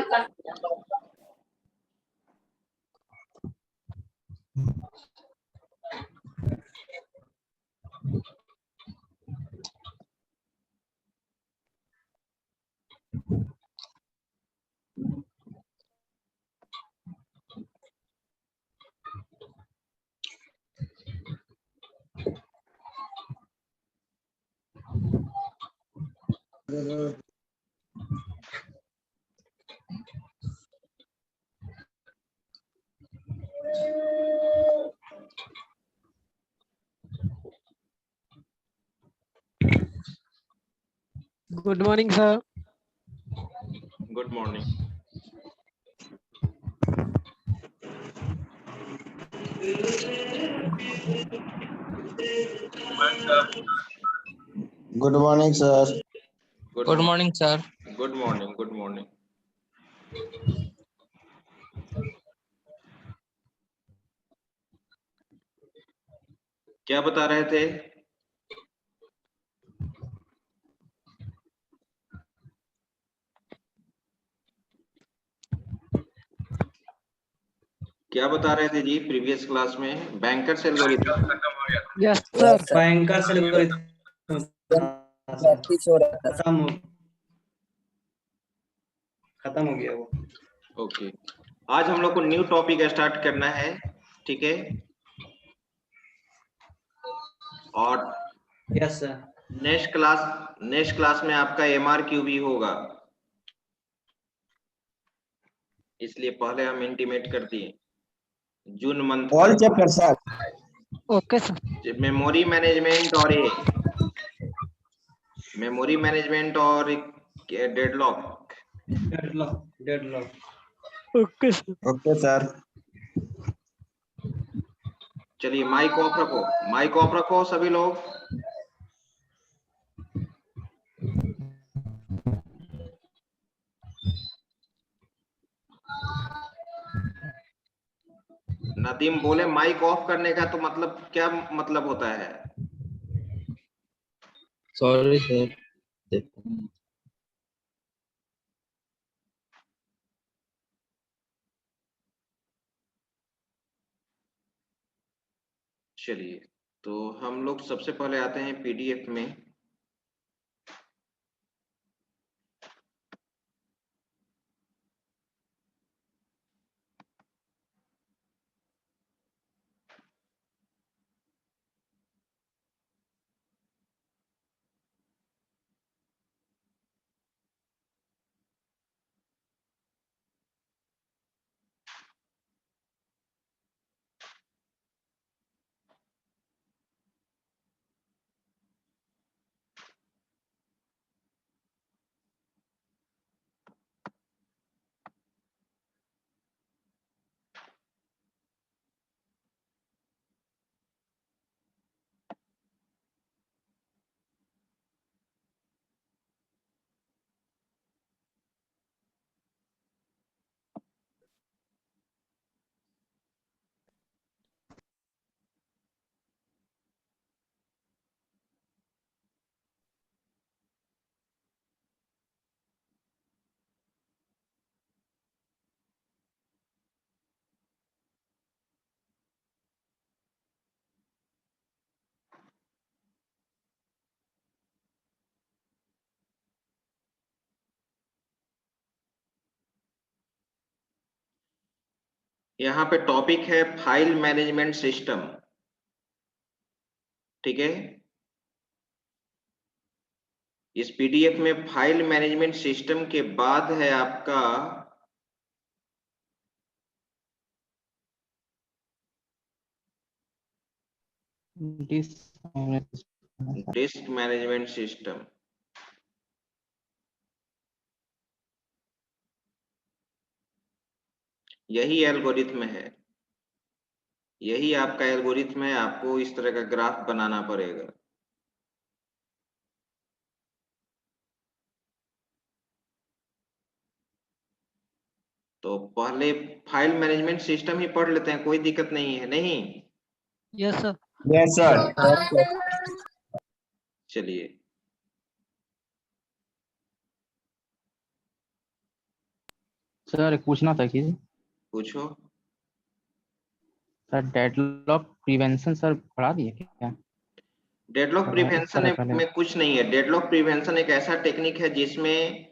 Good morning, sir. Good morning. Good morning, sir. Good morning, sir. Good morning. Good morning. क्या बता रहे थे? क्या बता रहे थे जी प्रीवियस क्लास में? Bankers algorithm. Yes, sir. Bankers algorithm practice हो रहा था। खत्म हो गया वो। ओके, आज हम लोग को न्यू टॉपिक स्टार्ट करना है, ठीक है? और यस सर। नेक्स्ट क्लास में आपका MRQ भी होगा, इसलिए पहले हम इंटीमेट कर दिए। June month all chapter sir. Okay, sir. Memory management और deadlock. Deadlock. Okay, sir. Okay sir. चलिए माइक ऑफ रखो सभी लोग। नदीम बोले माइक ऑफ करने का तो मतलब क्या मतलब होता है? Sorry, sir. चलिए, तो हम लोग सबसे पहले आते हैं PDF में। यहाँ पे टॉपिक है फाइल मैनेजमेंट सिस्टम, ठीक है? इस PDF में फाइल मैनेजमेंट सिस्टम के बाद है आपका डिस्क मैनेजमेंट सिस्टम। यही एल्गोरिथम है, यही आपका एल्गोरिथम है। आपको इस तरह का ग्राफ बनाना पड़ेगा। तो पहले फाइल मैनेजमेंट सिस्टम ही पढ़ लेते हैं, कोई दिक्कत नहीं है। नहीं? Yes, sir. Yes sir. चलिए, सर एक पूछना था कि पूछो। सर डेडलॉक प्रिवेंशन सर बढ़ा दिए क्या? डेडलॉक सर, प्रिवेंशन सर पहले में कुछ नहीं है। डेडलॉक प्रिवेंशन एक ऐसा टेक्निक है जिसमें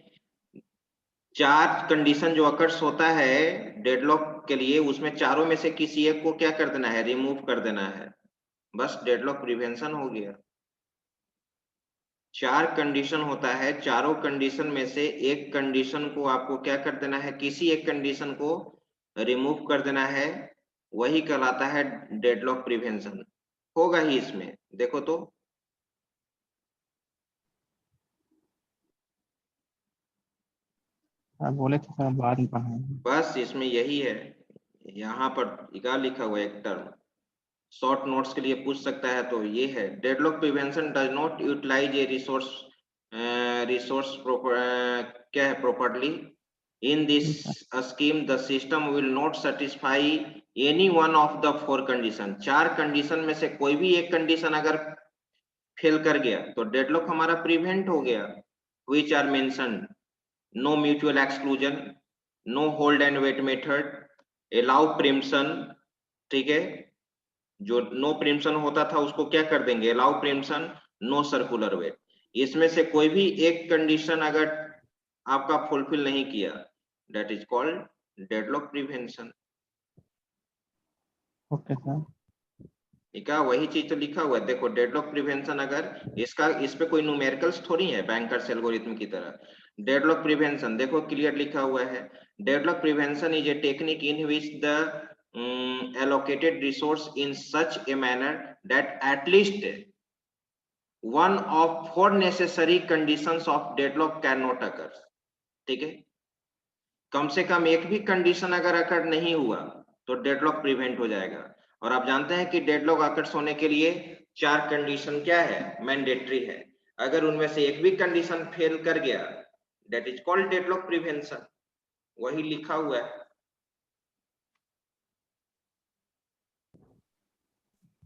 4 कंडीशन जो अकर्स होता है डेडलॉक के लिए, उसमें चारों में से किसी एक को क्या कर देना है, रिमूव कर देना है, बस डेडलॉक प्रिवेंशन हो गया। 4 कंडीशन होता है, चारों कंडीशन में से एक कंडीशन को आपको क्या कर देना है, किसी एक कंडीशन को रिमूव कर देना है, वही कहलाता है डेडलॉक प्रिवेंशन। होगा ही इसमें, देखो तो। सर बोले थे सर बाद में पढ़ाएंगे। बस इसमें यही है। यहाँ पर क्या लिखा हुआ है, एक टर्म शॉर्ट नोट्स के लिए पूछ सकता है, तो ये है deadlock prevention does not utilise a resource क्या है properly in this scheme the system will not satisfy any one of the 4 condition. 4 condition में से कोई भी एक कंडीशन अगर फेल कर गया तो डेडलॉक हमारा प्रिवेंट हो गया। Which are mentioned, no mutual exclusion, no hold and wait method, allow preemption, ठीक है, जो नो प्रीम्पशन होता था उसको क्या कर देंगे, allow preemption, no circular wait. इसमें से कोई भी एक कंडीशन अगर आपका फुलफिल नहीं किया, that is called deadlock prevention. Okay sir. ठीक है, वही चीज तो लिखा हुआ है, देखो डेडलॉक प्रिवेंशन, अगर इसका इस पे कोई न्यूमेरिकल्स थोड़ी है बैंकर्स एल्गोरिथम की तरह। डेडलॉक प्रिवेंशन देखो क्लियर लिखा हुआ है, deadlock prevention is a technique in which the allocated resource in such a manner that at least one of 4 necessary conditions of deadlock cannot occur। ठीक है, कम से कम एक भी कंडीशन अगर अकर नहीं हुआ तो डेडलॉक प्रिवेंट हो जाएगा। और आप जानते हैं कि डेडलॉक अकर्स होने के लिए 4 कंडीशन क्या है, मैंडेटरी है। अगर उनमें से एक भी कंडीशन फेल कर गया, that is called deadlock prevention, वही लिखा हुआ है।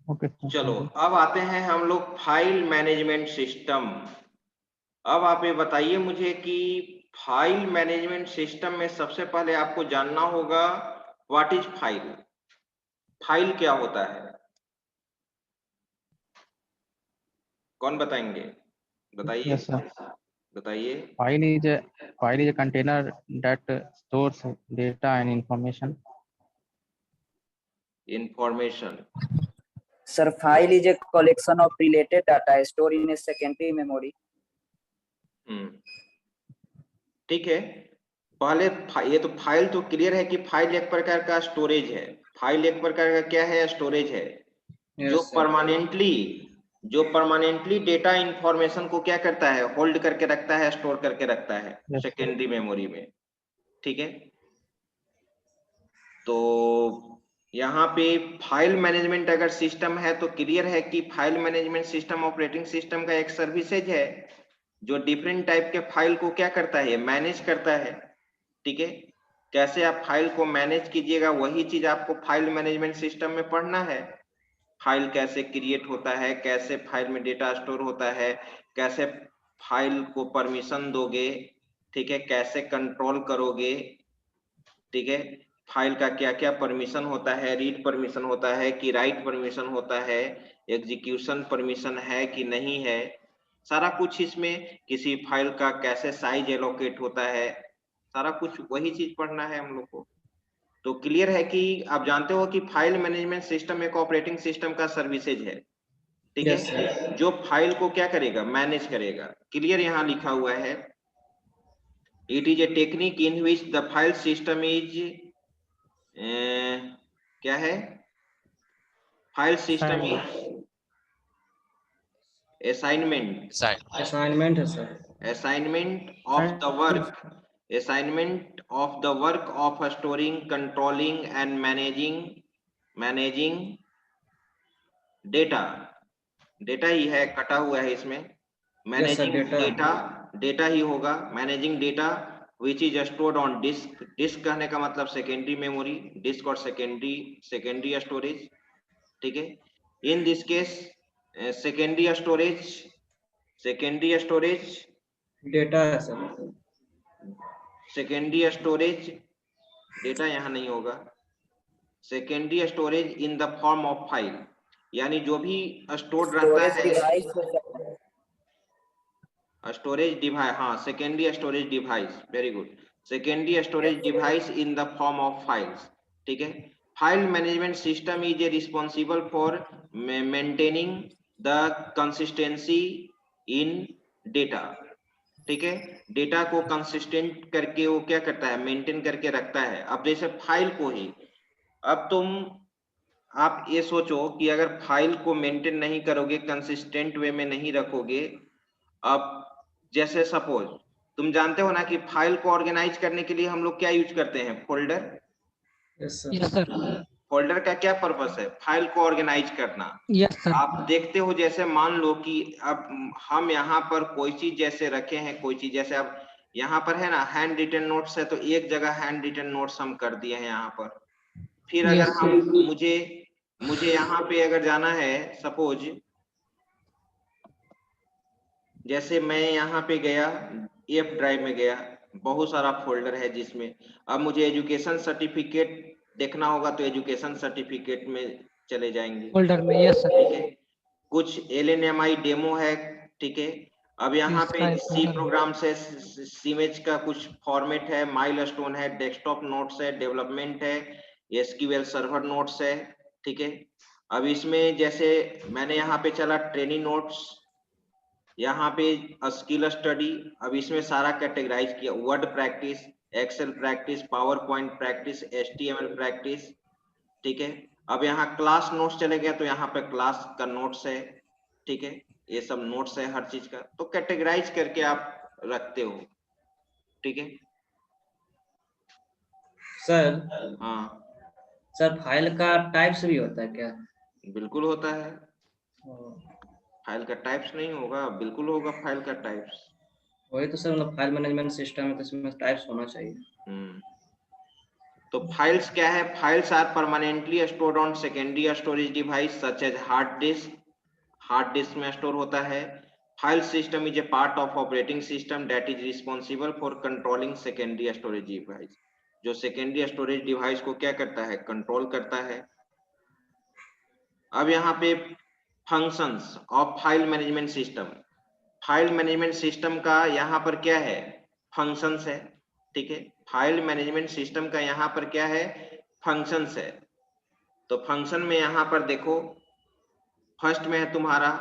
Okay sir. चलो अब आते हैं हम लोग फाइल मैनेजमेंट सिस्टम। अब आप ये बताइए मुझे कि फाइल मैनेजमेंट सिस्टम में सबसे पहले आपको जानना होगा व्हाट इज फाइल। फाइल क्या होता है, कौन बताएंगे, बताइए यस सर। बताइए। File is a container that stores data and information. Information, Sir, file is a collection of related data stored in a secondary memory. ठीक है। पहले ये तो फाइल तो क्लियर है कि फाइल एक प्रकार का स्टोरेज है। फाइल एक प्रकार का क्या है, स्टोरेज है। जो परमानेंटली डेटा इंफॉर्मेशन को क्या करता है, होल्ड करके रखता है, स्टोर करके रखता है सेकेंडरी मेमोरी में। ठीक है, तो यहाँ पे फाइल मैनेजमेंट अगर सिस्टम है तो क्लियर है कि file management system operating system का एक सर्विसेज है जो डिफरेंट टाइप के फाइल को क्या करता है, मैनेज करता है। ठीक है, कैसे आप फाइल को मैनेज कीजिएगा वही चीज आपको फाइल मैनेजमेंट सिस्टम में पढ़ना है। फाइल कैसे क्रिएट होता है, कैसे फाइल में डेटा स्टोर होता है, कैसे फाइल को परमिशन दोगे, ठीक है, कैसे कंट्रोल करोगे। ठीक है, फाइल का क्या क्या परमिशन होता है, रीड परमिशन होता है कि राइट परमिशन होता है, एग्जीक्यूशन परमिशन है कि नहीं है, सारा कुछ इसमें। किसी फाइल का कैसे साइज एलोकेट होता है, सारा कुछ वही चीज पढ़ना है हम लोग को। तो क्लियर है कि आप जानते हो कि फाइल मैनेजमेंट सिस्टम एक ऑपरेटिंग सिस्टम का सर्विसेज है। ठीक Yes, है, जो फाइल को क्या करेगा, मैनेज करेगा। क्लियर यहाँ लिखा हुआ है, it is a technique in which the file system is क्या है, file system is assignment assignment है sir. assignment of the work of storing, controlling and managing data। Data ही है, कटा हुआ है इसमें, मैनेजिंग डेटा ही होगा। Managing data which is stored on disk. Disk कहने का मतलब सेकेंडरी मेमोरी, डिस्क और सेकेंडरी स्टोरेज। ठीक है, in this case secondary storage data है सर। सेकेंडरी स्टोरेज डेटा यहाँ नहीं होगा। Secondary storage in the form of file, यानी जो भी स्टोर रहता स्टोरेज है डिवाइस हो सकता है। स्टोरेज डिवाइस, हाँ secondary storage device, very good. Secondary storage device in the form of files, ठीक है। File management system is A responsible for maintaining the consistency in data, ठीक है। डेटा को कंसिस्टेंट करके वो क्या करता है, मेंटेन करके रखता है। अब जैसे फाइल को ही, अब आप ये सोचो कि अगर फाइल को मेंटेन नहीं करोगे, कंसिस्टेंट वे में नहीं रखोगे, अब जैसे सपोज तुम जानते हो ना कि फाइल को ऑर्गेनाइज करने के लिए हम लोग क्या यूज करते हैं, folder. Yes sir. Yes sir. Folder का क्या पर्पस है, फाइल को ऑर्गेनाइज करना। Yes sir. आप देखते हो जैसे मान लो कि अब हम यहाँ पर कोई चीज जैसे रखे हैं, कोई चीज जैसे अब यहाँ पर है ना हैंड रिटन नोट्स है, तो एक जगह हैंड रिटन नोट्स हम कर दिए हैं यहाँ पर। फिर अगर Yes, हम मुझे यहाँ पे अगर जाना है, सपोज जैसे मैं यहाँ पे गया, एफ ड्राइव में गया, बहुत सारा फोल्डर है जिसमें अब मुझे एजुकेशन सर्टिफिकेट देखना होगा, तो एजुकेशन सर्टिफिकेट में चले जाएंगे, फोल्डर में। Yes sir. ठीक है। कुछ LNMI डेमो है, ठीक है। अब यहाँ पे इसका सी folder। प्रोग्राम से सीमेज का कुछ फॉर्मेट है, माइलस्टोन है, डेस्कटॉप नोट्स है, डेवलपमेंट है, SQL सर्वर नोट्स है, ठीक है। अब इसमें जैसे मैंने यहाँ पे चला ट्रेनिंग नोट्स, यहाँ पे स्किल स्टडी, अब इसमें सारा कैटेगराइज किया, Word practice, Excel practice, PowerPoint practice, HTML practice, ठीक है। अब यहाँ क्लास नोट्स चले गए, तो यहाँ पे क्लास का नोट्स है, ठीक है। ये सब नोट्स है हर चीज का, तो कैटेगराइज करके आप रखते हो, ठीक है। सर हाँ सर फाइल का टाइप्स भी होता है क्या? बिल्कुल होता है, फाइल का टाइप्स नहीं होगा, बिल्कुल होगा फाइल का टाइप्स। वही तो सर, मतलब फाइल मैनेजमेंट सिस्टम है तो इसमें टाइप्स होना चाहिए। तो फाइल्स क्या है, files are permanently stored on secondary storage device such as hard disk, hard disk में स्टोर होता है। File system is a part of operating system that is responsible for controlling secondary storage device, जो secondary storage device को क्या करता है, control करता है। अब यहाँ पे functions of file management system, file management system का यहाँ पर क्या है, फंक्शंस है, ठीक है। फाइल मैनेजमेंट सिस्टम का यहाँ पर क्या है, फंक्शंस है। तो फंक्शन में यहाँ पर देखो, फर्स्ट में है तुम्हारा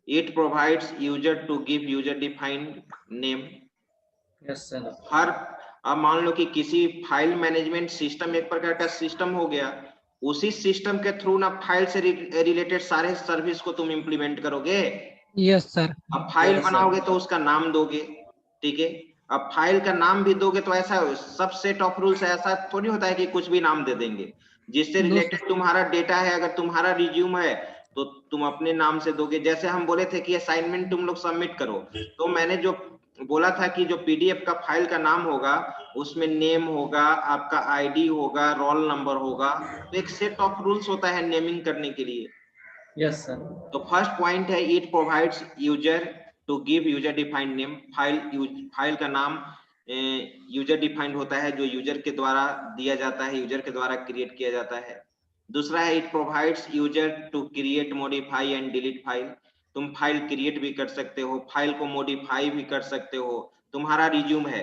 it provides user to give user defined name. Yes sir. हर अब मान लो कि किसी फाइल मैनेजमेंट सिस्टम एक प्रकार का सिस्टम हो गया, उसी सिस्टम के थ्रू ना फाइल से रिलेटेड सारे सर्विस को तुम इंप्लीमेंट करोगे। Yes sir. अब फाइल Yes, sir. बनाओगे तो उसका नाम दोगे, ठीक है। अब फाइल का नाम भी दोगे तो ऐसा सब सेट ऑफ रूल्स, ऐसा थोड़ी होता है कि कुछ भी नाम दे देंगे। जिससे No, रिलेटेड तुम्हारा डेटा है, अगर तुम्हारा रिज्यूम है तो तुम अपने नाम से दोगे। जैसे हम बोले थे कि असाइनमेंट तुम लोग सबमिट करो, तो मैंने जो बोला था कि जो PDF का फाइल का नाम होगा उसमें नेम होगा, आपका ID होगा, रोल नंबर होगा, तो एक सेट ऑफ रूल्स होता है नेमिंग करने के लिए। Yes sir. तो फर्स्ट पॉइंट है it provides user to give user defined name, file का नाम यूजर डिफाइंड होता है, जो यूजर के द्वारा दिया जाता है, यूजर के द्वारा क्रिएट किया जाता है। दूसरा है it provides user to create, modify and delete file, तुम फाइल क्रिएट भी कर सकते हो, फाइल को मॉडिफाई भी कर सकते हो। तुम्हारा रिज्यूम है,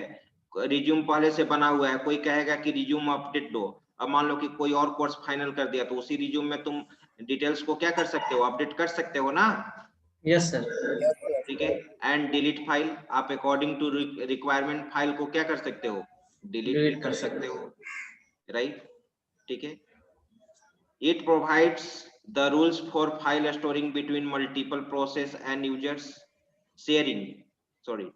रिज्यूम पहले से बना हुआ है, कोई कहेगा कि रिज्यूम अपडेट दो, अब मान लो कि कोई और कोर्स फाइनल कर दिया, तो उसी रिज्यूम में तुम डिटेल्स को क्या कर सकते हो, अपडेट कर सकते हो ना। Yes sir. ठीक है। एंड डिलीट फाइल, आप अकॉर्डिंग टू रिक्वायरमेंट फाइल को क्या कर सकते हो, डिलीट भी कर सकते हो, राइट, ठीक है। It provides the rules for file storing between multiple process and users sharing, sorry,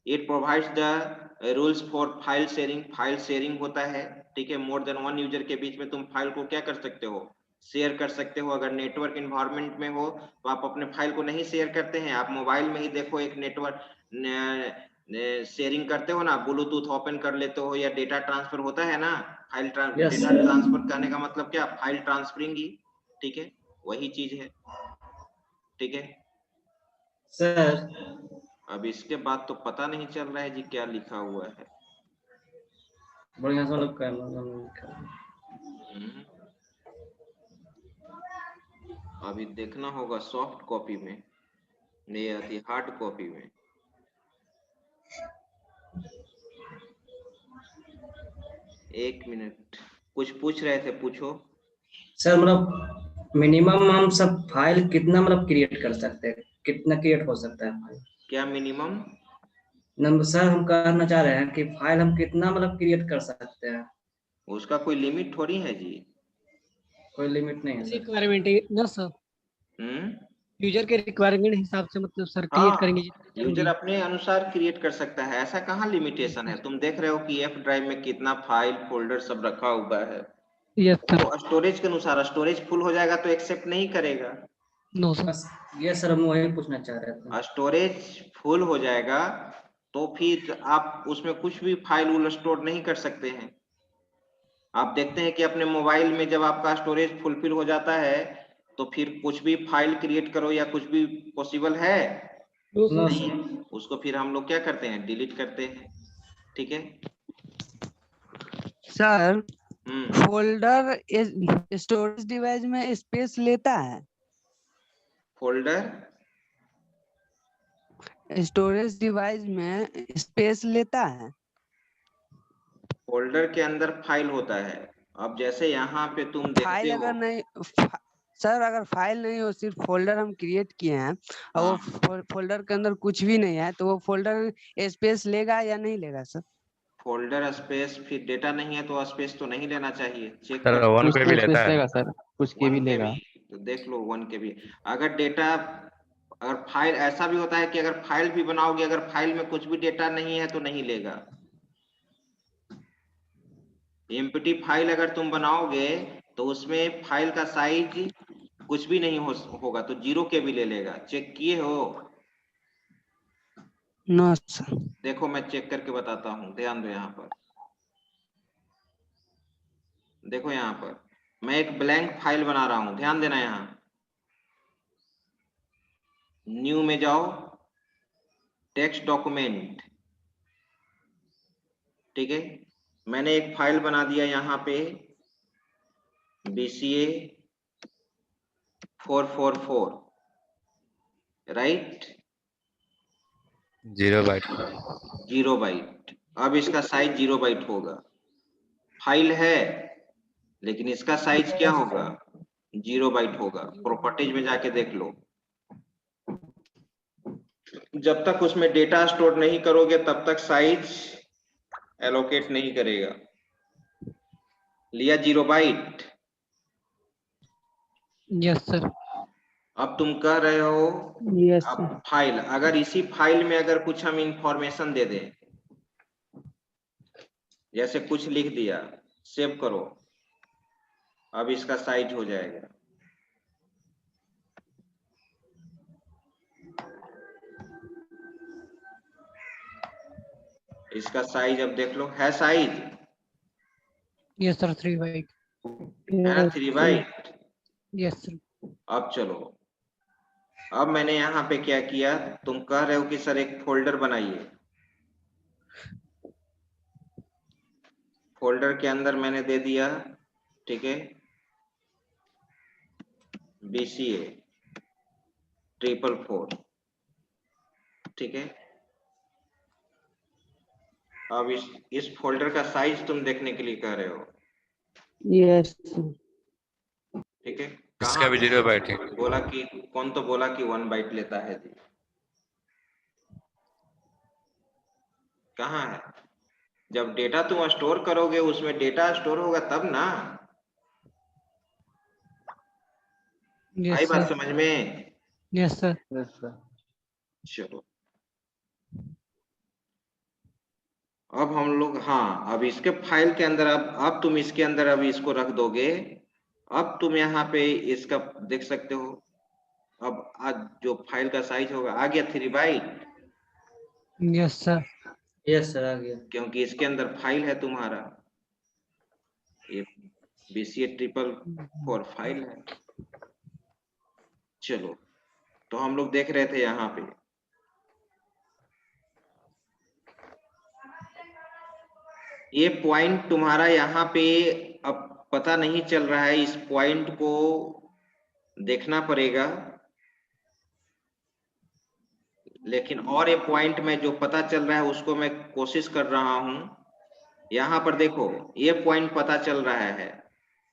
it provides the rules for file sharing, file sharing होता है, ठीक है। मोर देन वन यूजर के बीच में तुम फाइल को क्या कर सकते हो, शेयर कर सकते हो। अगर नेटवर्क इन्वायरमेंट में हो तो आप अपने फाइल को नहीं शेयर करते हैं, आप मोबाइल में ही देखो एक नेटवर्क शेयरिंग करते हो ना, ब्लूटूथ ओपन कर लेते हो, या डेटा ट्रांसफर होता है ना, file Yes, data sir. Transfer करने का मतलब क्या, फाइल ट्रांसफरिंग ही, ठीक है, वही चीज है, ठीक है सर। अब इसके बाद तो पता नहीं चल रहा है जी क्या लिखा हुआ है। बढ़िया से मतलब कैमरा हम्म, अभी देखना होगा सॉफ्ट कॉपी में, नहीं आती हार्ड कॉपी में। एक मिनट, कुछ पूछ रहे थे, पूछो। सर मतलब मिनिमम हम सब फाइल कितना मतलब क्रिएट कर सकते हैं, कितना क्रिएट हो सकता है फाइल? क्या मिनिमम? नंबर सर हम कहना चाह रहे हैं कि फाइल हम कितना मतलब क्रिएट कर सकते हैं? उसका कोई लिमिट थोड़ी है जी। कोई लिमिट नहीं है सर। रिक्वायरमेंट ना सर, हम्म, यूजर के रिक्वायरमेंट हिसाब से मतलब सर क्रिएट करेंगे हाँ, जितना यूजर चाहिए। अपने अनुसार क्रिएट कर सकता है, ऐसा कहाँ लिमिटेशन है। तुम देख रहे हो कि एफ ड्राइव में कितना फाइल फोल्डर सब रखा हुआ है। Yes sir. तो स्टोरेज के अनुसार, स्टोरेज फुल हो जाएगा तो एक्सेप्ट नहीं करेगा। No sir. बस ये सर हम वही पूछना चाह रहे थे। स्टोरेज फुल हो जाएगा तो फिर आप उसमें कुछ भी फाइल उल स्टोर नहीं कर सकते हैं। आप देखते हैं कि अपने मोबाइल में जब आपका स्टोरेज फुलफिल हो जाता है तो फिर कुछ भी फाइल क्रिएट करो या कुछ भी पॉसिबल है नो नो सर। नहीं। सर। उसको फिर हम लोग क्या करते हैं, डिलीट करते हैं। ठीक है। सर हम्म, फोल्डर स्टोरेज डिवाइस में स्पेस लेता है? फोल्डर स्टोरेज डिवाइस में स्पेस लेता है? फोल्डर के अंदर फाइल होता है। अब जैसे यहाँ पे तुम देखते फाइल हो, अगर नहीं सर अगर फाइल नहीं हो, सिर्फ फोल्डर हम क्रिएट किए हैं और वो हाँ, फोल्डर के अंदर कुछ भी नहीं है, तो वो फोल्डर स्पेस लेगा या नहीं लेगा सर? फोल्डर स्पेस, फिर डेटा नहीं है तो स्पेस तो नहीं लेना चाहिए। चेक सर कर, 1 कुछ पे तो भी लेता स्पेस है। लेगा सर, कुछ के 1 भी KB लेगा। तो देख लो 1 KB। अगर डेटा, अगर फाइल, ऐसा भी होता है कि अगर फाइल भी बनाओगे, अगर फाइल में कुछ भी डेटा नहीं है तो नहीं लेगा। एम्प्टी फाइल अगर तुम बनाओगे तो उसमें फाइल का साइज कुछ भी नहीं होगा तो 0 KB ले लेगा। चेक किए हो? No sir. देखो मैं चेक करके बताता हूँ, ध्यान दो यहाँ पर। देखो यहाँ पर मैं एक ब्लैंक फाइल बना रहा हूँ, ध्यान देना। यहाँ न्यू में जाओ, टेक्स्ट डॉक्यूमेंट, ठीक है। मैंने एक फाइल बना दिया यहाँ पे, BCA 444, राइट, 0 बाइट। 0 बाइट। अब इसका साइज 0 बाइट होगा। फाइल है लेकिन इसका साइज क्या होगा, 0 बाइट होगा। प्रॉपर्टीज में जाके देख लो। जब तक उसमें डेटा स्टोर नहीं करोगे तब तक साइज एलोकेट नहीं करेगा। लिया 0 बाइट। Yes sir. अब तुम कह रहे हो, यस अब सर। फाइल, अगर इसी फाइल में अगर कुछ हम इंफॉर्मेशन दे दें, जैसे कुछ लिख दिया, सेव करो, अब इसका साइज हो जाएगा। इसका साइज अब देख लो, है साइज, यस सर 3 बाइट। है ना 3 बाइट। Yes sir. अब चलो, अब मैंने यहाँ पे क्या किया, तुम कह रहे हो कि सर एक फोल्डर बनाइए। फोल्डर के अंदर मैंने दे दिया, ठीक है, BCA 444, ठीक है। अब इस फोल्डर का साइज तुम देखने के लिए कह रहे हो, यस। ठीक है। इसका कहाँ भी 0 बाइट है। बोला कि, कौन तो बोला कि 1 बाइट लेता है जी? कहाँ है? जब डेटा तुम स्टोर करोगे, उसमें डेटा स्टोर होगा तब ना। आई यस बात सर। समझ में? Yes sir. चलो, अब हम लोग, हाँ, अब इसके फाइल के अंदर, अब तुम इसके अंदर अब इसको रख दोगे। अब तुम यहाँ पे इसका देख सकते हो। अब आज जो फाइल का साइज होगा आ गया 3 byte, yes sir. Yes sir आ गया। क्योंकि इसके अंदर फाइल है तुम्हारा, ये BCA 444 फाइल है। चलो, तो हम लोग देख रहे थे यहाँ पे, ये पॉइंट तुम्हारा यहाँ पे अब पता नहीं चल रहा है, इस पॉइंट को देखना पड़ेगा। लेकिन और ये पॉइंट में जो पता चल रहा है उसको मैं कोशिश कर रहा हूं। यहाँ पर देखो, ये पॉइंट पता चल रहा है,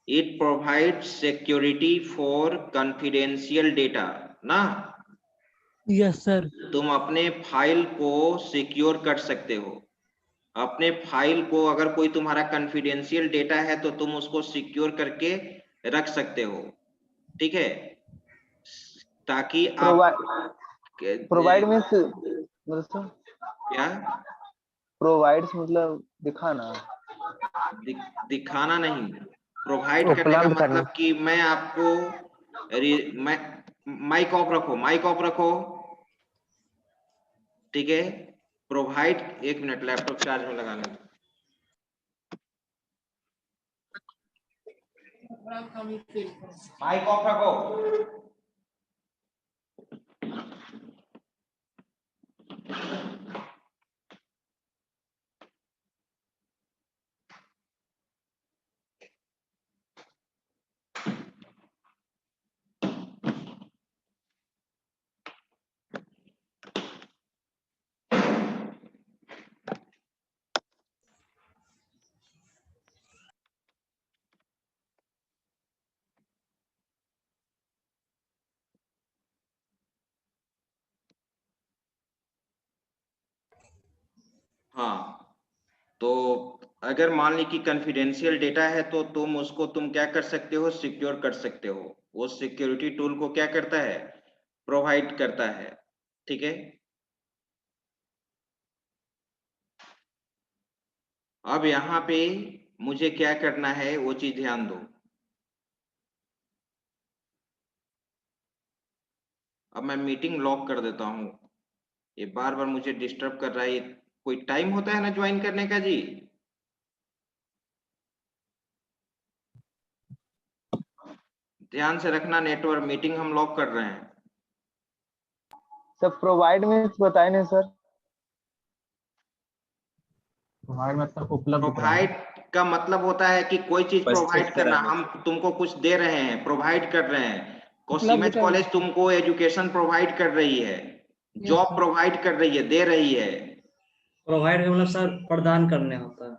it provide security for confidential data ना। Yes sir. तुम अपने फाइल को सिक्योर कर सकते हो। अपने फाइल को अगर कोई तुम्हारा कॉन्फिडेंशियल डेटा है तो तुम उसको सिक्योर करके रख सकते हो, ठीक है, ताकि आप प्रोवाइड मीन्स मतलब क्या प्रोवाइड्स मतलब दिखाना, दिखाना नहीं, प्रोवाइड करने का उपलब्ध करना। मतलब कि मैं आपको माइक ऑफ रखो, माइक ऑफ रखो, ठीक है। प्रोवाइड, एक मिनट लैपटॉप चार्ज में लगाने दो। माइक ऑफ रखो। हाँ, तो अगर मान ली कि कॉन्फिडेंशियल डेटा है तो तुम क्या कर सकते हो, सिक्योर कर सकते हो। वो सिक्योरिटी टूल को क्या करता है, प्रोवाइड करता है, ठीक है। अब यहाँ पे मुझे क्या करना है वो चीज ध्यान दो। अब मैं मीटिंग लॉक कर देता हूँ, ये बार बार मुझे डिस्टर्ब कर रहा है। कोई टाइम होता है ना ज्वाइन करने का जी? ध्यान से रखना, नेटवर्क मीटिंग हम लॉक कर रहे हैं। सर प्रोवाइड मीन्स बताए नहीं सर। प्रोवाइड मतलब उपलब्ध कराना। प्रोवाइड का मतलब होता है कि कोई चीज प्रोवाइड करना। हम तुमको कुछ दे रहे हैं, प्रोवाइड कर रहे हैं। सीमेंस कॉलेज तुमको एजुकेशन प्रोवाइड कर रही है, जॉब प्रोवाइड कर रही है, दे रही है। प्रोवाइड का मतलब सर प्रदान करने होता है।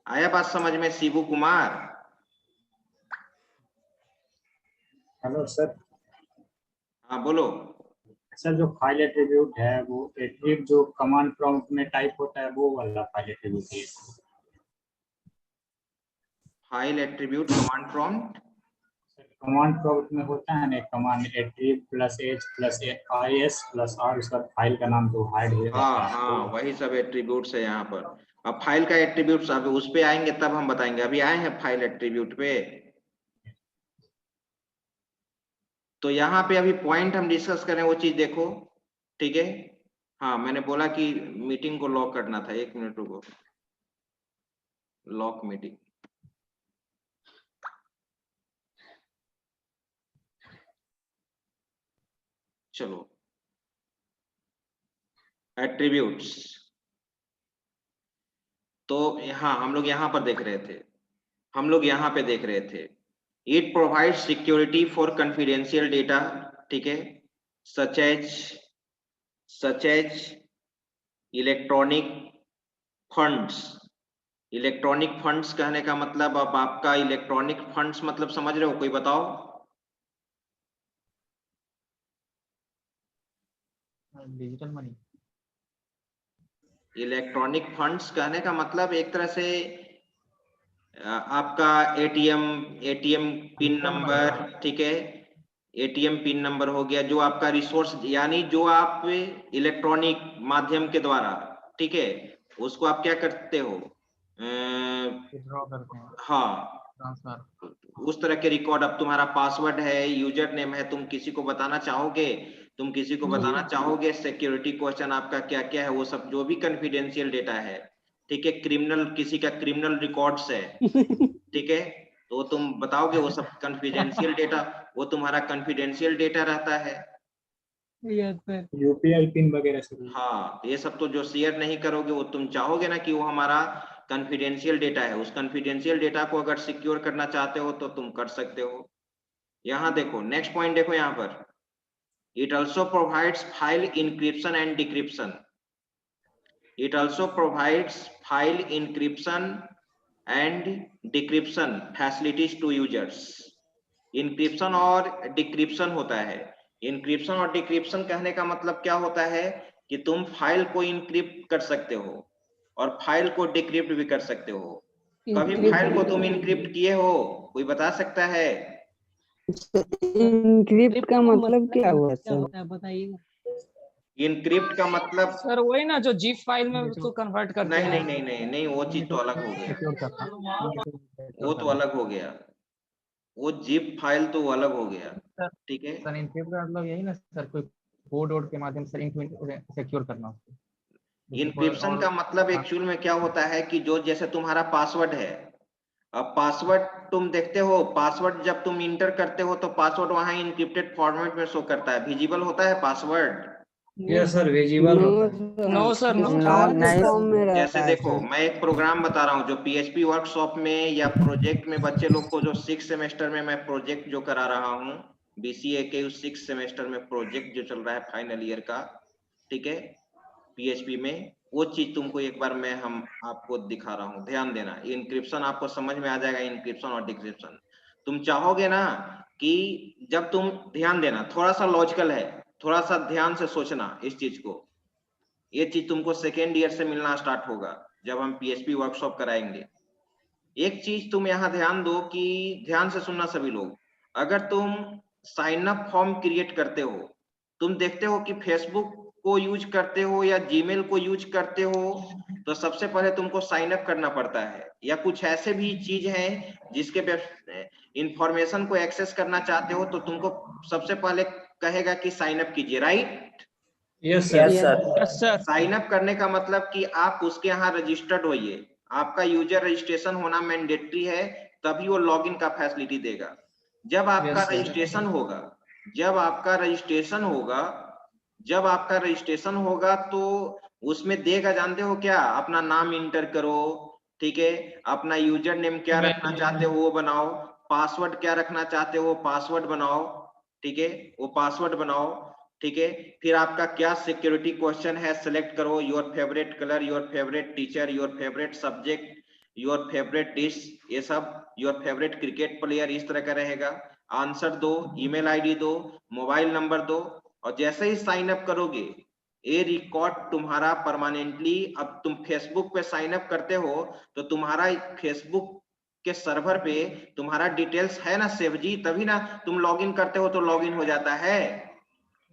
आया बात समझ में शिबू कुमार? Hello sir. हाँ बोलो। सर जो फाइल एट्रीब्यूट है वो एट्रीब्यूट जो कमांड प्रॉम्प्ट में टाइप होता है वो वाला फाइल एट्रीब्यूट है। File attribute command prompt, command prompt में होता है ना command attribute plus H plus IS plus R, उसका फाइल का नाम तो हाइड हो जाता है। हाँ वही सब एट्रीब्यूट्स है यहाँ पर। अब फाइल का एट्रीब्यूट्स अब उस पे आएंगे तब हम बताएंगे, अभी आए हैं फाइल एट्रीब्यूट पे। तो यहाँ पे अभी पॉइंट हम डिस्कस करें वो चीज देखो, ठीक है। हाँ मैंने बोला कि मीटिंग को लॉक करना था, एक मिनट रुको। लॉक मीटिंग, चलो एट्रीब्यूट्स। तो हाँ हम लोग यहाँ पर देख रहे थे, it provide security for confidential data, ठीक है, such as electronic funds. Electronic funds कहने का मतलब, अब आपका इलेक्ट्रॉनिक फंड्स मतलब समझ रहे हो? कोई बताओ। Digital money. इलेक्ट्रॉनिक फंड्स कहने का मतलब एक तरह से आपका एटीएम पिन नंबर, ठीक है, एटीएम पिन नंबर हो गया, जो आपका रिसोर्स, यानी जो आप इलेक्ट्रॉनिक माध्यम के द्वारा, ठीक है, उसको आप क्या करते हो, विथड्रॉ करते हैं। हाँ ट्रांसफर। उस तरह के रिकॉर्ड। अब तुम्हारा पासवर्ड है, यूजर नेम है, तुम किसी को बताना चाहोगे, सिक्योरिटी क्वेश्चन आपका क्या क्या है, वो सब जो भी कॉन्फिडेंशियल डेटा है, ठीक है, किसी का क्रिमिनल रिकॉर्ड्स है, ठीक है, तो तुम बताओगे, वो सब कॉन्फिडेंशियल डेटा, वो तुम्हारा कॉन्फिडेंशियल डेटा रहता है। Yes sir. यूपीआई पिन वगैरह सब। हाँ, ये सब तो जो शेयर नहीं करोगे वो तुम चाहोगे ना कि वो हमारा कॉन्फिडेंशियल डेटा है, उस कॉन्फिडेंशियल डेटा को अगर सिक्योर करना चाहते हो तो तुम कर सकते हो। यहाँ देखो नेक्स्ट पॉइंट देखो यहाँ पर, it also provides file encryption and decryption. It also provides file encryption and decryption facilities to users. Encryption और डिक्रिप्शन होता है। इंक्रिप्शन और डिक्रिप्शन कहने का मतलब क्या होता है कि तुम फाइल को इंक्रिप्ट कर सकते हो और फाइल को डिक्रिप्ट भी कर सकते हो। कभी फाइल को तुम इंक्रिप्ट किए हो, कोई बता सकता है? इंक्रिप्ट का मतलब क्या हुआ सर? बताइएगा। इनक्रिप्ट का मतलब सर वही ना जो जीप फाइल में उसको कन्वर्ट करते नहीं हैं। नहीं नहीं नहीं नहीं, वो चीज तो अलग हो गया, सिक्योर करना, वो तो अलग हो गया, वो जिप फाइल तो अलग हो गया। ठीक है, सर इनक्रिप्ट का मतलब यही ना सर, कोई कोड वोड के माध्यम से सिक्योर करना उसको। इनक्रिप्शन का मतलब एक्चुअल में क्या होता है कि जो जैसे तुम्हारा पासवर्ड है, अब पासवर्ड तुम देखते हो, पासवर्ड जब तुम इंटर करते हो तो पासवर्ड वहां इनक्रिप्टेड फॉर्मेट में शो करता है, विजिबल होता है पासवर्ड। यस सर, विजिबल होता है। No sir, no. नहीं फॉर्म में रहता जैसे है देखो सर। मैं एक प्रोग्राम बता रहा हूँ जो पीएचपी वर्कशॉप में या प्रोजेक्ट में बच्चे लोग को जो 6 सेमेस्टर में मैं प्रोजेक्ट जो करा रहा हूँ, बीसीए के उस 6 सेमेस्टर में प्रोजेक्ट जो चल रहा है फाइनल ईयर का, ठीक है, पीएचपी में, वो चीज तुमको एक बार मैं हम आपको दिखा रहा हूँ, ध्यान देना। इनक्रिप्शन आपको समझ में आ जाएगा, इनक्रिप्शन और डिक्रिप्शन। तुम चाहोगे ना कि जब तुम ध्यान देना, थोड़ा सा लॉजिकल है, थोड़ा सा ध्यान से सोचना इस चीज को। ये चीज तुमको सेकेंड ईयर से मिलना स्टार्ट होगा जब हम पीएचपी वर्कशॉप कराएंगे। एक चीज तुम यहाँ ध्यान दो कि ध्यान से सुनना सभी लोग, अगर तुम साइन अप फॉर्म क्रिएट करते हो, तुम देखते हो कि फेसबुक को यूज करते हो या जीमेल को यूज करते हो, तो सबसे पहले तुमको साइन अप करना पड़ता है, या कुछ ऐसे भी चीज हैं जिसके इंफॉर्मेशन को एक्सेस करना चाहते हो तो तुमको सबसे पहले कहेगा कि साइन अप कीजिए, right? Yes yes sir. Sir. Yes sir. Sign up करने का मतलब कि आप उसके यहाँ रजिस्टर्ड होइए, आपका यूजर रजिस्ट्रेशन होना मैंडेटरी है, तभी वो लॉगिन का फैसिलिटी देगा। जब आपका Yes, sir. रजिस्ट्रेशन होगा, जब आपका रजिस्ट्रेशन होगा तो उसमें देगा, जानते हो क्या? अपना नाम इंटर करो, ठीक है, अपना यूजर नेम क्या रखना चाहते हो वो बनाओ, पासवर्ड क्या रखना चाहते हो पासवर्ड बनाओ, ठीक है, वो पासवर्ड बनाओ, ठीक है। फिर आपका क्या सिक्योरिटी क्वेश्चन है सिलेक्ट करो, your favourite colour, your favourite teacher, your favourite subject, your favourite dish, ये सब, योर फेवरेट क्रिकेट प्लेयर, इस तरह का रहेगा। आंसर दो, ईमेल आईडी दो, मोबाइल नंबर दो, और जैसे ही साइन अप करोगे ये रिकॉर्ड तुम्हारा परमानेंटली, अब तुम फेसबुक पे साइन अप करते हो तो तुम्हारा फेसबुक के सर्वर पे तुम्हारा डिटेल्स है ना सेव जी, तभी ना तुम लॉगिन करते हो तो लॉगिन हो जाता है।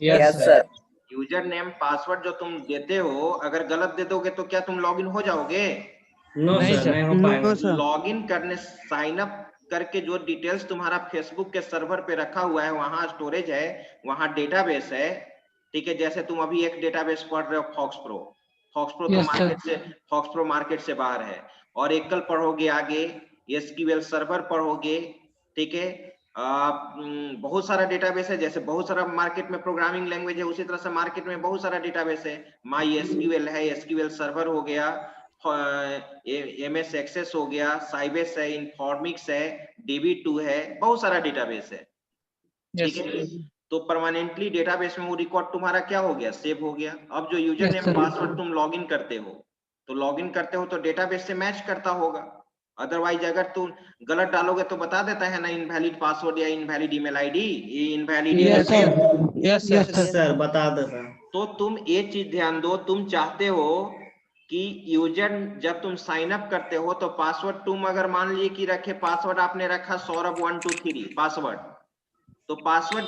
Yes sir. User name password जो तुम देते हो अगर गलत दे दोगे तो क्या तुम लॉगिन हो जाओगे? नो सर, नहीं हो पाएगा। लॉगिन करने, साइन अप करके जो डिटेल्स तुम्हारा फेसबुक के सर्वर पे रखा हुआ है, वहां स्टोरेज है, वहां डेटाबेस है, ठीक है। जैसे तुम अभी एक डेटाबेस पढ़ रहे हो फॉक्सप्रो तो फॉक्सप्रो मार्केट से बाहर है, और एक कल पढ़ोगे आगे एसक्यूएल सर्वर पढ़ोगे, ठीक है। बहुत सारा डेटाबेस है, जैसे बहुत सारा मार्केट में प्रोग्रामिंग लैंग्वेज है, उसी तरह से मार्केट में बहुत सारा डेटाबेस है। माई एसक्यूएल है, एसक्यूएल सर्वर हो गया, एमएस एक्सेस हो गया, साइबेस है, इन्फॉर्मिक्स है, DB2 है, बहुत सारा डेटाबेस है, ठीक है। तो परमानेंटली डेटाबेस में वो रिकॉर्ड तुम्हारा क्या हो गया, सेव हो गया। अब जो यूजर नेम पासवर्ड तुम लॉगिन करते हो तो डेटाबेस से मैच करता होगा, अदरवाइज अगर तुम गलत डालोगे तो बता देता है ना इनवैलिड पासवर्ड या इनवैलिड ईमेल आईडी, ये इनवैलिड। यस सर, बता देता। तो तुम ये चीज ध्यान दो, तुम चाहते हो कि यूजर जब तुम साइन अप करते हो तो पासवर्ड तुम अगर मान लीजिए कि रखे, पासवर्ड आपने रखा सौरभ 123 पासवर्ड, तो पासवर्ड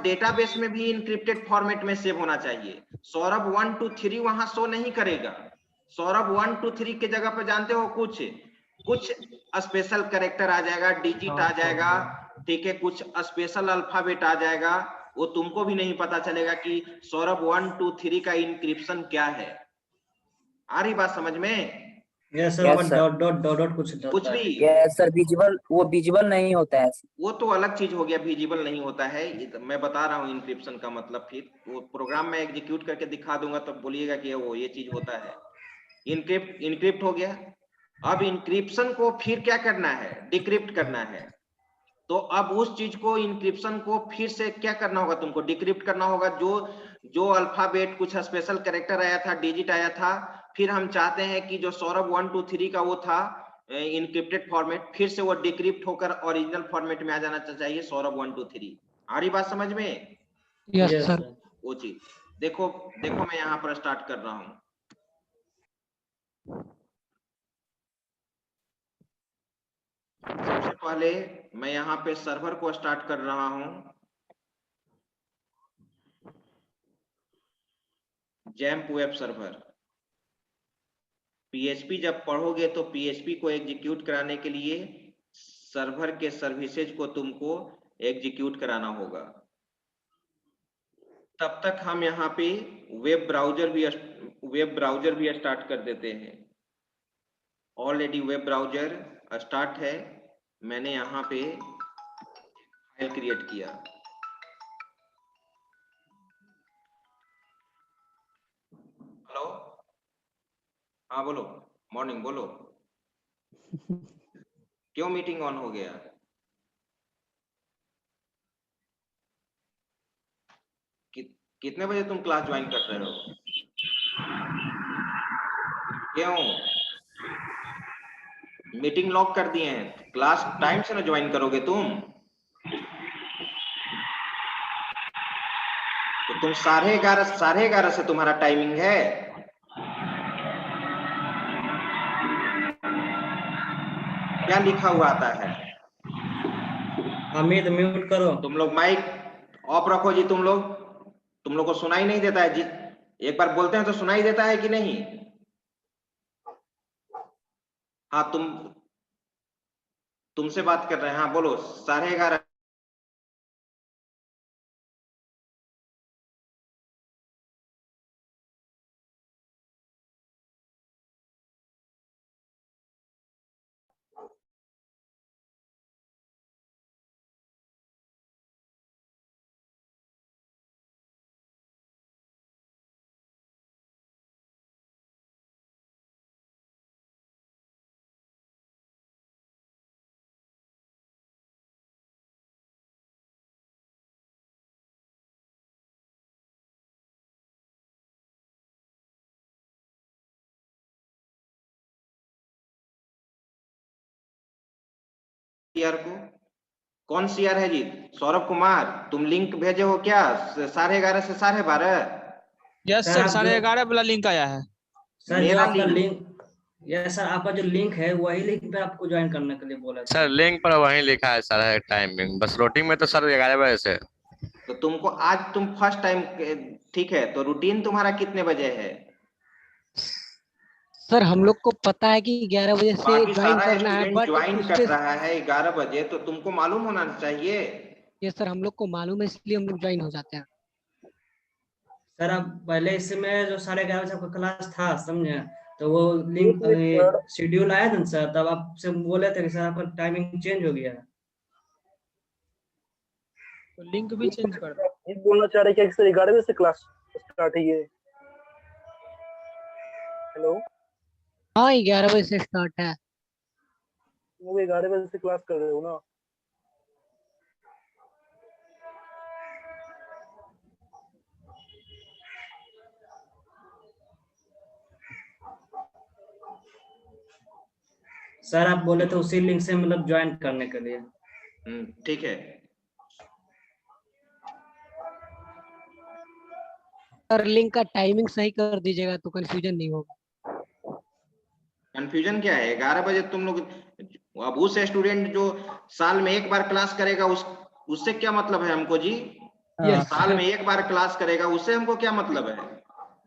डेटाबेस में भी इंक्रिप्टेड फॉर्मेट में सेव होना चाहिए। सौरभ 123 वहां शो नहीं करेगा, सौरभ 123 के जगह पर जानते हो कुछ स्पेशल कैरेक्टर आ जाएगा, डिजिट आ जाएगा, ठीक है, कुछ स्पेशल अल्फाबेट आ जाएगा, वो तुमको भी नहीं पता चलेगा कि सौरभ 123 का इंक्रिप्शन क्या है। आ रही बात समझ में? यस सर, Yes, पर sir. Dot dot dot dot कुछ कुछ होता है। भी, यस सर, विजिबल, वो विजिबल नहीं होता है। वो तो अलग चीज हो गया, विजिबल नहीं होता है। ये तो मैं बता रहा हूँ इंक्रिप्शन का मतलब, फिर वो प्रोग्राम में एग्जीक्यूट करके दिखा दूंगा तब बोलिएगा कि वो ये चीज होता है। इनक्रिप्ट हो गया। अब इंक्रिप्शन को फिर क्या करना है, डिक्रिप्ट करना है। तो अब उस चीज को, इंक्रिप्शन को फिर से क्या करना होगा, तुमको डिक्रिप्ट करना होगा। जो अल्फाबेट कुछ स्पेशल कैरेक्टर आया था, डिजिट आया था, फिर हम चाहते हैं कि जो सौरभ 1 2 3 का वो था इनक्रिप्टेड फॉर्मेट, फिर से वो डिक्रिप्ट होकर ओरिजिनल फॉर्मेट में आ जाना चाहिए, सौरभ 1 2 3। आ रही बात समझ में? Yes yes sir. सर। वो चीज देखो मैं यहाँ पर स्टार्ट कर रहा हूँ। सबसे पहले मैं यहाँ पे सर्वर को स्टार्ट कर रहा हूँ, जैम्प वेब सर्वर। पीएचपी जब पढ़ोगे तो पीएचपी को एग्जीक्यूट कराने के लिए सर्वर के सर्विसेज को तुमको एग्जीक्यूट कराना होगा। तब तक हम यहाँ पे वेब ब्राउजर भी स्टार्ट कर देते हैं। ऑलरेडी वेब ब्राउजर स्टार्ट है, मैंने यहाँ पे फाइल क्रिएट किया। हेलो, हाँ बोलो, मॉर्निंग बोलो। क्यों मीटिंग ऑन हो गया? कितने बजे तुम क्लास ज्वाइन कर रहे हो? क्यों मीटिंग लॉक कर दिए हैं? क्लास टाइम से ना ज्वाइन करोगे तुम? तो तुम 11:30 से तुम्हारा टाइमिंग है। क्या लिखा हुआ आता है? अमित म्यूट करो। तुम लोग माइक ऑफ रखो जी। तुम लोग को सुनाई नहीं देता है जी? एक बार बोलते हैं तो सुनाई देता है कि नहीं? हाँ, तुमसे बात कर रहे हैं। हाँ बोलो, 11:30। सीआर को, कौन सीआर है जी? सौरभ कुमार, तुम लिंक भेजे हो क्या 11:30 से 12:30? यस सर, 11:30 वाला लिंक आया है। सर जो मेरा आपका लिंक, लिंक, यस सर, आपका जो लिंक है वही लिंक पे आपको ज्वाइन करने के लिए बोला था। सर लिंक पर वही लिखा है सर, है टाइमिंग, बस रूटीन में तो सर 11 बजे से। तो तुमको आज तुम फर्स्ट टाइम, ठीक है, तो रूटीन तुम्हारा कितने बजे है? सर हम लोग को पता है कि 11 बजे से बाकी ज्वाइन सारा करना है, स्टूडेंट बट ज्वाइन कर उसके, रहा है 11 बजे, तो तुमको मालूम होना चाहिए। ये सर हम लोग को मालूम है, इसलिए हम लोग ज्वाइन हो जाते हैं। सर अब पहले इसमें जो 11:30 बजे आपका क्लास था, समझे, तो वो लिंक शेड्यूल आया था सर, तब आपसे बोले थे कि सर आपका टाइमिंग चेंज हो गया है। तो लिंक भी चेंज कर दो। ये बोलना चाह रहे हैं कि सर 11 बजे से क्लास स्टार्ट है ये? हेलो, हाँ 11 बजे से स्टार्ट है। वो 11 बजे से क्लास कर रहे हो ना? सर आप बोले थे उसी लिंक से मतलब ज्वाइन करने के लिए। ठीक है। सर लिंक का टाइमिंग सही कर दीजिएगा तो कंफ्यूजन नहीं होगा। कंफ्यूजन क्या है? 11 बजे तुम लोग, अब उस स्टूडेंट जो साल में एक बार क्लास करेगा, उससे क्या मतलब है हमको जी? साल में एक बार क्लास करेगा, उससे हमको क्या मतलब है?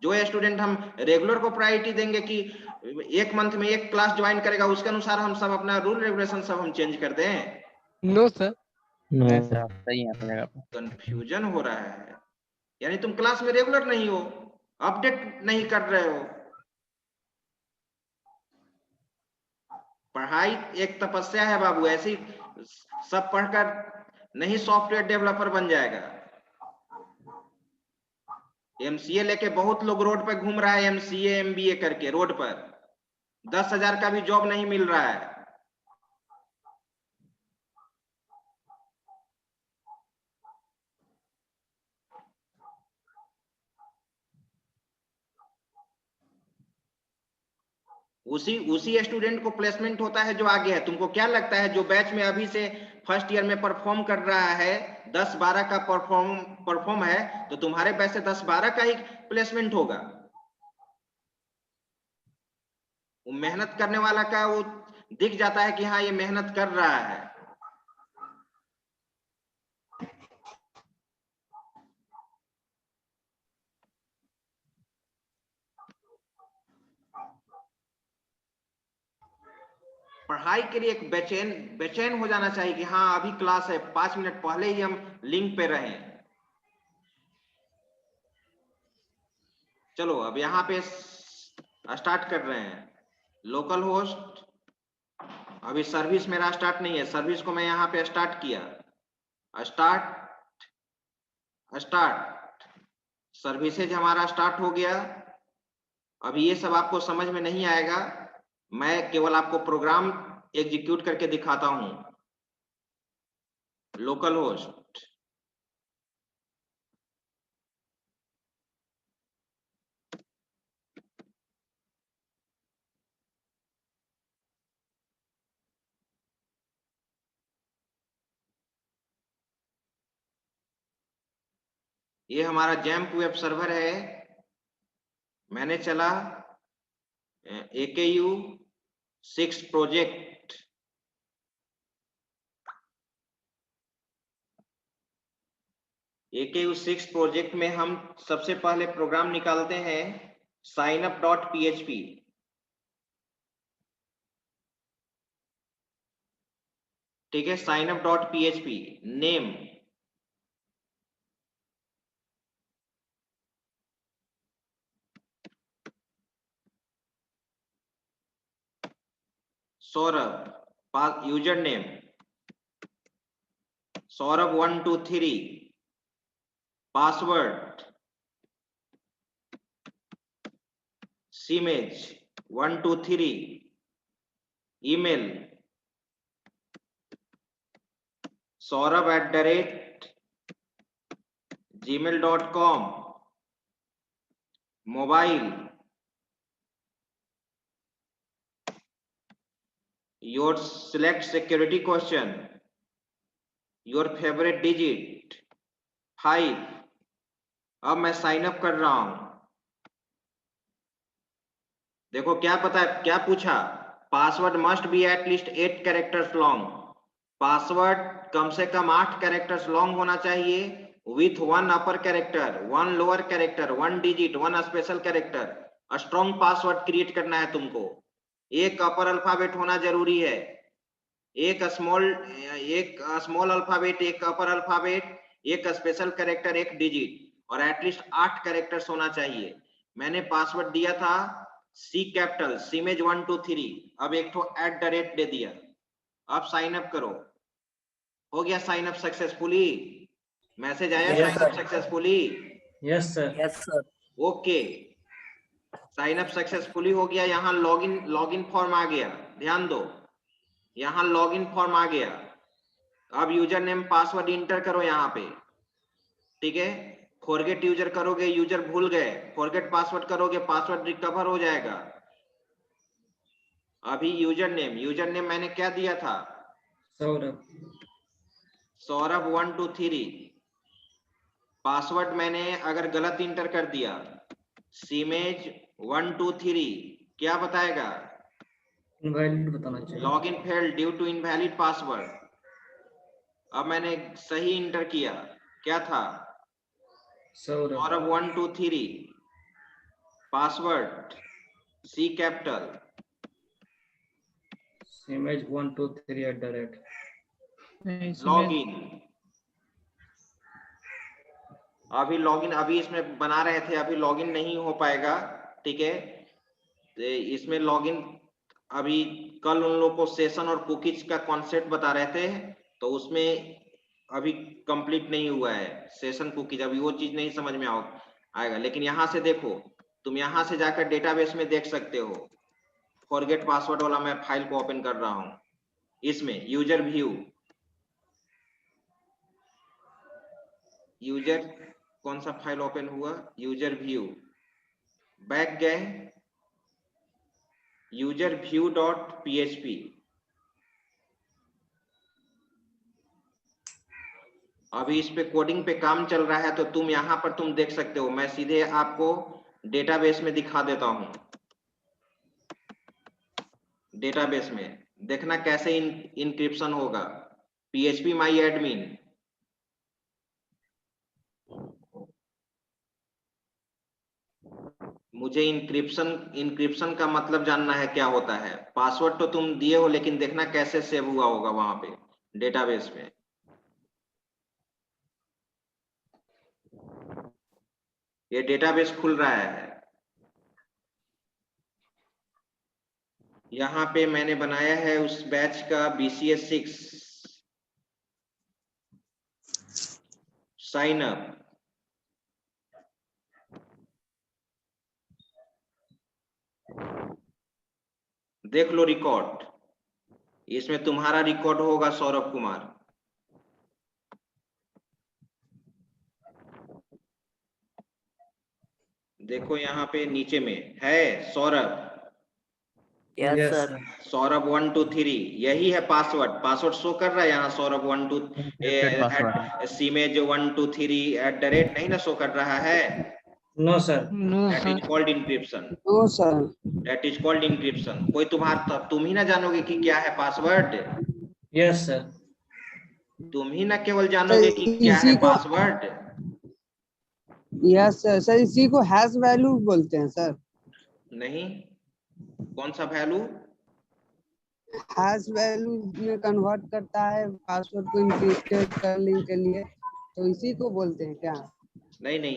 जो स्टूडेंट हम रेगुलर को प्रायोरिटी देंगे कि एक मंथ में एक क्लास ज्वाइन करेगा, उसके अनुसार हम सब अपना रूल रेगुलेशन सब हम चेंज कर दें? No sir. सही है अपनी जगह पे। कंफ्यूजन हो रहा है, यानी तुम क्लास में रेगुलर नहीं हो, अपडेट नहीं कर रहे हो। पढ़ाई एक तपस्या है बाबू, ऐसी सब पढ़कर नहीं सॉफ्टवेयर डेवलपर बन जाएगा। एमसीए लेके बहुत लोग रोड पे घूम रहा है, एमसीए एमबीए करके रोड पर 10,000 का भी जॉब नहीं मिल रहा है। उसी स्टूडेंट को प्लेसमेंट होता है जो आगे है। तुमको क्या लगता है जो बैच में अभी से फर्स्ट ईयर में परफॉर्म कर रहा है 10-12 का परफॉर्म है, तो तुम्हारे बैच से 10-12 का ही प्लेसमेंट होगा? वो मेहनत करने वाला का वो दिख जाता है कि हाँ ये मेहनत कर रहा है। पढ़ाई के लिए एक बेचैन हो जाना चाहिए कि हाँ अभी क्लास है, 5 मिनट पहले ही हम लिंक पे रहें। चलो अब यहाँ पे स्टार्ट कर रहे हैं। लोकल होस्ट, अभी सर्विस मेरा स्टार्ट नहीं है, सर्विस को मैं यहाँ पे स्टार्ट किया। स्टार्ट सर्विसेज हमारा स्टार्ट हो गया। अभी ये सब आपको समझ में नहीं आएगा, मैं केवल आपको प्रोग्राम एग्जीक्यूट करके दिखाता हूं। लोकल होस्ट, ये हमारा जैम्प वेब सर्वर है। मैंने चला AKU 6 प्रोजेक्ट। AKU 6 प्रोजेक्ट में हम सबसे पहले प्रोग्राम निकालते हैं signup.php। ठीक है, signup.php name Saurabh, user name Saurabh 123, password सीमेज 123, email saurabh@gmail.com, mobile your select security question, your favorite digit 5। अब मैं साइन अप कर रहा हूं। देखो क्या पता है, क्या पूछा, password must be at least 8 characters long. Password कम से कम 8 कैरेक्टर्स लॉन्ग होना चाहिए with 1 upper character, 1 lower character, 1 digit, 1 special character. Strong password create करना है तुमको। एक अपर अल्फाबेट होना जरूरी है, एक स्मॉल अल्फाबेट, एक अपर अल्फाबेट, एक स्पेशल कैरेक्टर, एक डिजिट, और एटलीस्ट 8 कैरेक्टर्स होना चाहिए। मैंने पासवर्ड दिया था C कैपिटल सीमेज 123। अब एक तो @ दे दिया। अब साइन अप करो। हो गया साइन अप सक्सेसफुली? मैसेज आया sign up successfully? Yes sir. Okay, sign up successfully हो गया। यहाँ लॉगिन फॉर्म आ गया, ध्यान दो, यहाँ लॉगिन फॉर्म आ गया। अब यूजर नेम पासवर्ड इंटर करो यहाँ पे। ठीक है, फॉरगेट यूजर करोगे, यूजर भूल गए, फॉरगेट पासवर्ड करोगे, पासवर्ड रिकवर हो जाएगा। अभी यूजर नेम मैंने क्या दिया था? सौरभ 123। पासवर्ड मैंने अगर गलत इंटर कर दिया, सीमेज 123, क्या बताएगा? इनवैलिड बताना चाहिए। Login failed due to invalid password. अब मैंने सही इंटर किया, क्या था? सौरभ 123, पासवर्ड C कैपिटल सीमेज 123 लॉगिन। अभी इसमें बना रहे थे, अभी लॉगिन नहीं हो पाएगा। ठीक है, इसमें लॉगिन अभी कल उन लोग को सेशन और कुकीज का कॉन्सेप्ट बता रहे थे, तो उसमें अभी कंप्लीट नहीं हुआ है सेशन कुकीज, अभी वो चीज नहीं समझ में आएगा। लेकिन यहाँ से देखो, तुम यहाँ से जाकर डेटाबेस में देख सकते हो। फॉरगेट पासवर्ड वाला मैं फाइल को ओपन कर रहा हूँ। इसमें यूजर व्यू, यूजर कौन सा फाइल ओपन हुआ, यूजर व्यू, बैक गए, यूजर व्यू डॉट php, अभी इस पे कोडिंग पे काम चल रहा है, तो तुम यहाँ पर तुम देख सकते हो। मैं सीधे आपको डेटाबेस में दिखा देता हूँ। डेटाबेस में देखना कैसे इनक्रिप्शन होगा। php my admin, मुझे इंक्रिप्शन का मतलब जानना है क्या होता है। पासवर्ड तो तुम दिए हो, लेकिन देखना कैसे सेव हुआ होगा वहां पे डेटाबेस में। ये डेटाबेस खुल रहा है। यहाँ पे मैंने बनाया है उस बैच का BCS 6 साइन अप। देख लो रिकॉर्ड, इसमें तुम्हारा रिकॉर्ड होगा सौरभ कुमार। देखो यहाँ पे नीचे में है सौरभ। Yes sir. सौरभ 1 2 3 यही है पासवर्ड। पासवर्ड शो कर रहा है यहाँ सौरभ 1 2 सीमेज 1 2 3 @ नहीं ना शो कर रहा है। No sir. That is called encryption. No sir. That is called encryption. कोई तुम ही ना जानोगे कि क्या है पासवर्ड। Yes sir. तुम ही ना केवल जानोगे कि क्या है पासवर्ड। Yes sir. सर इसी को हैश वैल्यू बोलते हैं सर। नहीं, कौन सा वैल्यू? हैश वैल्यू में कन्वर्ट करता है पासवर्ड को एन्क्रिप्टेड करने के लिए, तो इसी को बोलते हैं क्या? नहीं,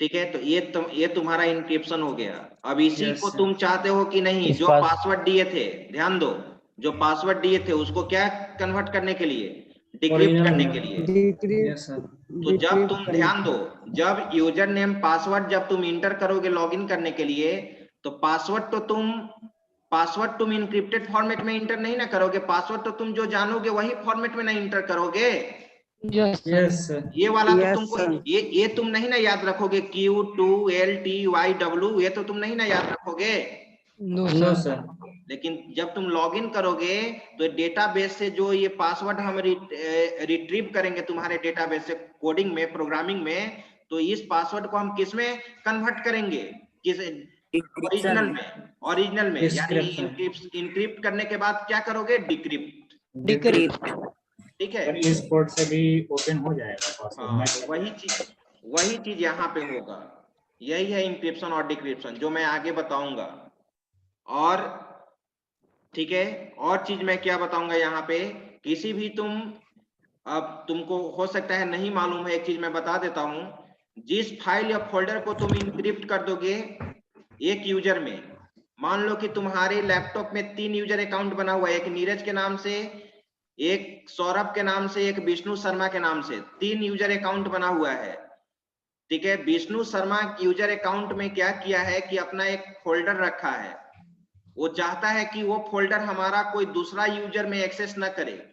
ठीक है, तो ये तुम्हारा इंक्रिप्शन हो गया। अब इसी Yes, को sir. तुम चाहते हो कि नहीं, जो पासवर्ड दिए थे, ध्यान दो, जो पासवर्ड दिए थे उसको क्या कन्वर्ट करने के लिए, डिक्रिप्ट करने के लिए। Yes sir. तो जब तुम ध्यान दो, जब यूजर नेम पासवर्ड जब तुम इंटर करोगे लॉगिन करने के लिए, तो पासवर्ड तुम इंक्रिप्टेड फॉर्मेट में इंटर नहीं ना करोगे। पासवर्ड तो तुम जो जानोगे वही फॉर्मेट में ना इंटर करोगे। Yes sir. ये वाला तो Yes, तुमको sir. ये तुम नहीं ना याद रखोगे, Q2LTYW, ये तो तुम नहीं ना याद रखोगे। No no sir. सर। लेकिन जब तुम लॉगिन करोगे तो डेटाबेस से जो ये पासवर्ड हम रिट्रीव करेंगे तुम्हारे डेटाबेस से कोडिंग में, प्रोग्रामिंग में, तो इस पासवर्ड को हम किस में कन्वर्ट करेंगे, किस ओरिजिनल में यानी इंक्रिप्ट करने के बाद क्या करोगे, डिक्रिप्ट। ठीक है, इस पोर्ट से भी ओपन हो जाएगा हाँ, पासवर्ड। वही चीज यहाँ पे होगा। यही है इंक्रिप्शन और डिक्रिप्शन, जो मैं आगे बताऊंगा। और ठीक है, और चीज मैं क्या बताऊंगा यहाँ पे, किसी भी अब तुमको हो सकता है नहीं मालूम है, एक चीज मैं बता देता हूँ। जिस फाइल या फोल्डर को तुम इंक्रिप्ट कर दोगे एक यूजर में, मान लो कि तुम्हारे लैपटॉप में 3 यूजर अकाउंट बना हुआ है, एक नीरज के नाम से, एक सौरभ के नाम से, एक विष्णु शर्मा के नाम से, 3 यूजर अकाउंट बना हुआ है। ठीक है, विष्णु शर्मा यूजर अकाउंट में क्या किया है कि अपना एक फोल्डर रखा है। वो चाहता है कि वो फोल्डर हमारा कोई दूसरा यूजर में एक्सेस ना करे।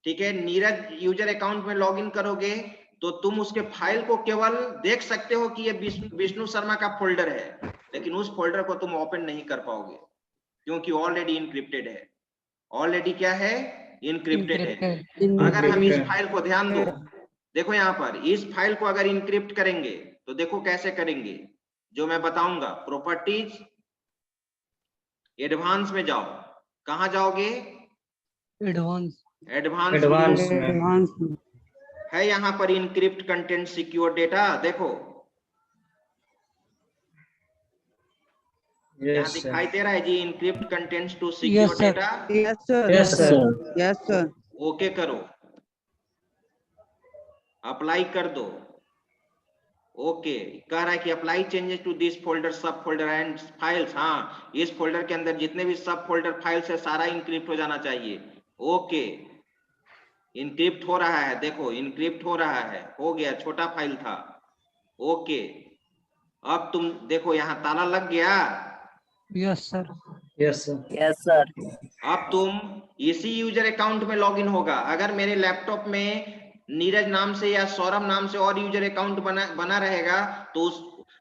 ठीक है, नीरज यूजर अकाउंट में लॉगिन करोगे तो तुम उसके फाइल को केवल देख सकते हो कि ये विष्णु शर्मा का फोल्डर है, लेकिन उस फोल्डर को तुम ओपन नहीं कर पाओगे, क्योंकि ऑलरेडी इनक्रिप्टेड है। ऑलरेडी क्या है, इनक्रिप्टेड है। अगर हम इस फाइल को ध्यान दो, देखो यहाँ पर इस फाइल को अगर इनक्रिप्ट करेंगे तो देखो कैसे करेंगे, जो मैं बताऊंगा। प्रॉपर्टीज, एडवांस में जाओ। कहाँ जाओगे, एडवांस है यहाँ पर इनक्रिप्ट कंटेंट सिक्योर डेटा। देखो यहाँ दिखाई दे रहा है जी, encrypt contents to secure data. Yes sir. Okay करो, अप्लाई कर दो। ओके, कह रहा है कि apply changes to this folder, subfolder and files. हाँ, इस फोल्डर के अंदर जितने भी सब फोल्डर फाइल्स है सारा इनक्रिप्ट हो जाना चाहिए। ओके, इनक्रिप्ट हो रहा है, देखो इनक्रिप्ट हो रहा है, हो गया, छोटा फाइल था। ओके, अब तुम देखो यहाँ ताला लग गया। Yes sir. Yes sir. Yes sir. अब तुम इसी यूजर अकाउंट में लॉगिन होगा। अगर मेरे लैपटॉप में नीरज नाम से या सौरभ नाम से और यूजर अकाउंट बना रहेगा तो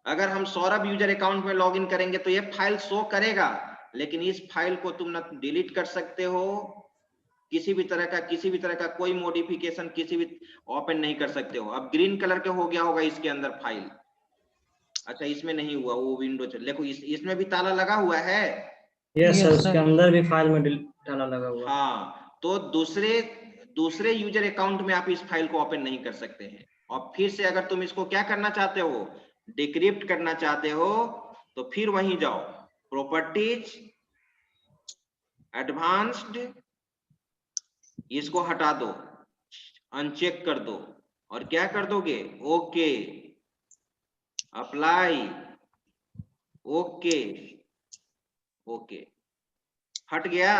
अगर हम सौरभ यूजर अकाउंट में लॉगिन करेंगे तो ये फाइल शो करेगा, लेकिन इस फाइल को तुम ना डिलीट कर सकते हो, किसी भी तरह का कोई मॉडिफिकेशन किसी भी ओपन नहीं कर सकते हो। अब ग्रीन कलर के हो गया होगा इसके अंदर फाइल। अच्छा, इसमें नहीं हुआ, वो विंडो चल, देखो इसमें भी ताला लगा हुआ है। यस सर, उसके अंदर भी फाइल में ताला लगा हुआ। हाँ, तो दूसरे यूजर अकाउंट में आप इस फाइल को ओपन नहीं कर सकते हैं। और फिर से अगर तुम इसको क्या करना चाहते हो, डिक्रिप्ट करना चाहते हो, तो फिर वहीं जाओ, प्रॉपर्टीज, एडवांस्ड, इसको हटा दो, अनचेक कर दो, और क्या कर दोगे, ओके, अप्लाई, ओके, ओके, हट गया,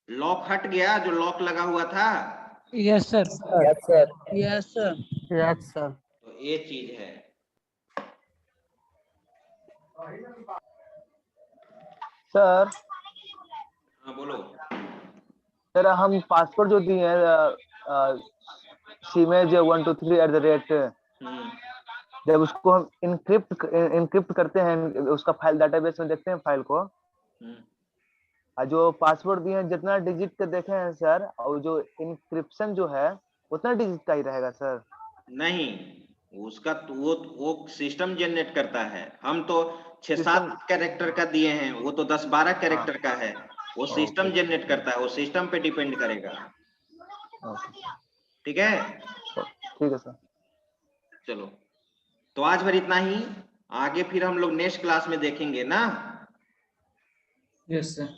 लॉक हट गया, जो लॉक लगा हुआ था। Yes sir. Yes sir. Yes sir. Yes sir. तो ये चीज है। सर हाँ बोलो। सर हम पासवर्ड जो दिए हैं सीमेज 123@, जब उसको हम इनक्रिप्ट करते हैं, उसका फाइल डाटाबेस में देखते हैं फाइल को, और जो पासवर्ड दिए हैं जितना डिजिट के देखे हैं सर, और जो इनक्रिप्शन जो है उतना डिजिट का ही रहेगा सर? नहीं, उसका तो वो सिस्टम जनरेट करता है। हम तो 6-7 कैरेक्टर का दिए हैं, वो तो 10-12 कैरेक्टर का है, वो सिस्टम जनरेट करता है, वो सिस्टम पे डिपेंड करेगा। ठीक है? ठीक है सर। चलो, तो आज भर इतना ही, आगे फिर हम लोग नेक्स्ट क्लास में देखेंगे ना। Yes sir.